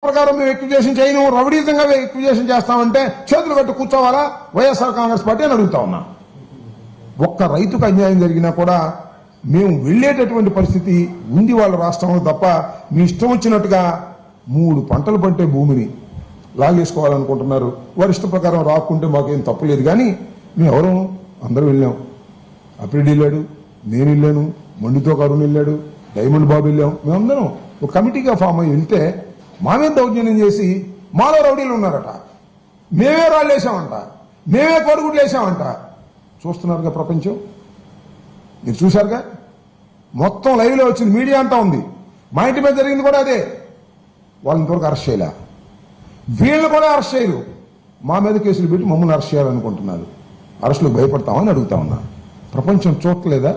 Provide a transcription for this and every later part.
ప్రకారం మేము ఎక్విజేషన్ చేయను, రౌడీజంగా ఎక్విజేషన్ చేస్తామంటే చేతులు కట్టు కూర్చోవాలా వైఎస్ఆర్ కాంగ్రెస్ పార్టీ అని అడుగుతా ఉన్నా. ఒక్క రైతుకు అన్యాయం జరిగినా కూడా మేము వెళ్లేటటువంటి పరిస్థితి ఉంది వాళ్ళ రాష్ట్రంలో తప్ప మీ ఇష్టం వచ్చినట్టుగా 3 పంటలు పంటే భూమిని లాగేసుకోవాలనుకుంటున్నారు. వారి ఇష్ట ప్రకారం రాకుంటే మాకేం తప్పులేదు. కానీ మేము ఎవరు అందరూ వెళ్ళాం. అప్రెడ్డి వెళ్ళాడు, నేను వెళ్ళాను, మండితో కరుణ్ వెళ్ళాడు, డైమండ్ బాబు వెళ్ళాం. మేమందరం ఒక కమిటీగా ఫామ్ అయ్యి వెళ్తే మా మీద దౌర్జన్యం చేసి మాలో రౌడీలు ఉన్నారట, మేమే రాళ్ళు వేసామంట, మేమే కోడిగుడ్లు వేసామంట. చూస్తున్నారుగా ప్రపంచం, మీరు చూశారుగా, మొత్తం లైవ్లో వచ్చింది, మీడియా అంతా ఉంది. మా ఇంటి మీద జరిగింది కూడా అదే. వాళ్ళని ఇంతవరకు అరెస్ట్ చేయలే, వీళ్ళని కూడా అరెస్ట్ చేయరు. మా మీద కేసులు పెట్టి మమ్మల్ని అరెస్ట్ చేయాలనుకుంటున్నారు. అరెస్టులకు భయపడతామని అడుగుతా ఉన్నా. ప్రపంచం చూడలేదా?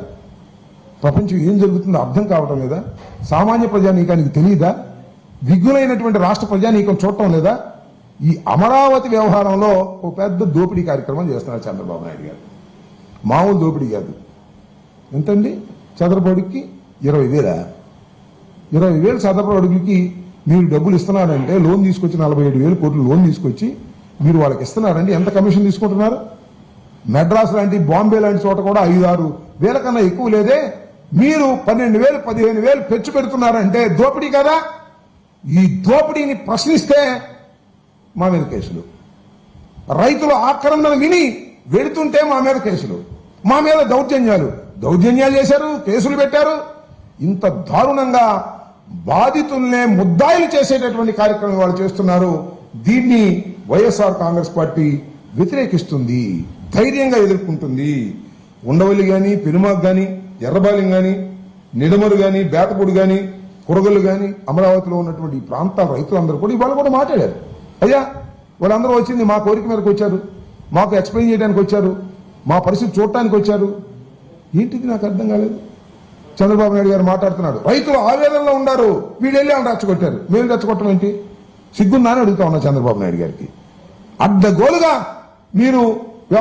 ప్రపంచం ఏం జరుగుతుందో అర్థం కావటం లేదా? సామాన్య ప్రజానీకానికి తెలియదా? విఘ్నులైనటువంటి రాష్ట్ర ప్రజానీకం చూడటం లేదా? ఈ అమరావతి వ్యవహారంలో ఒక పెద్ద దోపిడీ కార్యక్రమం చేస్తున్నారు చంద్రబాబు నాయుడు గారు. మామూలు దోపిడీ కాదు. ఎంతండి చదరపు అడుగుకి 20,000. 20,000 చదరపు అడుగులకి మీరు డబ్బులు ఇస్తున్నారంటే, లోన్ తీసుకొచ్చి 47,000 కోట్లు లోన్ తీసుకొచ్చి మీరు వాళ్ళకి ఇస్తున్నారంటే ఎంత కమిషన్ తీసుకుంటున్నారు? మెడ్రాస్ లాంటి, బాంబే లాంటి చోట కూడా 5-6 వేల కన్నా ఎక్కువ లేదే. మీరు 12,000 15,000 పెంచి పెడుతున్నారంటే దోపిడీ కదా? ఈ దోపిడీని ప్రశ్నిస్తే మా మీద కేసులు, రైతులు ఆక్రమణ విని వెడుతుంటే మా మీద కేసులు, మా మీద దౌర్జన్యాలు చేశారు, కేసులు పెట్టారు. ఇంత దారుణంగా బాధితుల్నే ముద్దాయిలు చేసేటటువంటి కార్యక్రమం వాళ్ళు చేస్తున్నారు. దీన్ని వైఎస్ఆర్ కాంగ్రెస్ పార్టీ వ్యతిరేకిస్తుంది, ధైర్యంగా ఎదుర్కొంటుంది. ఉండవల్లి గాని, పెనుమాక్ గాని, ఎర్రబాలెం గాని, నిడమరు గాని, బేతపూడి గాని, కురగలు గాని, అమరావతిలో ఉన్నటువంటి ఈ ప్రాంతాల రైతులందరూ కూడా ఇవాళ కూడా మాట్లాడారు. అయ్యా, వాళ్ళందరూ వచ్చింది మా కోరిక మేరకు వచ్చారు, మాకు ఎక్స్ప్లెయిన్ చేయడానికి వచ్చారు, మా పరిస్థితి చూడటానికి వచ్చారు. ఏంటిది నాకు అర్థం కాలేదు. చంద్రబాబు నాయుడు గారు మాట్లాడుతున్నాడు, రైతులు ఆవేదనలో ఉన్నారు, వీళ్ళు వెళ్ళి వాళ్ళు రెచ్చగొట్టారు. మేము రెచ్చగొట్టడం ఏంటి? సిగ్గుందా అని అడుగుతా ఉన్నా చంద్రబాబు నాయుడు గారికి. అడ్డగోలుగా మీరు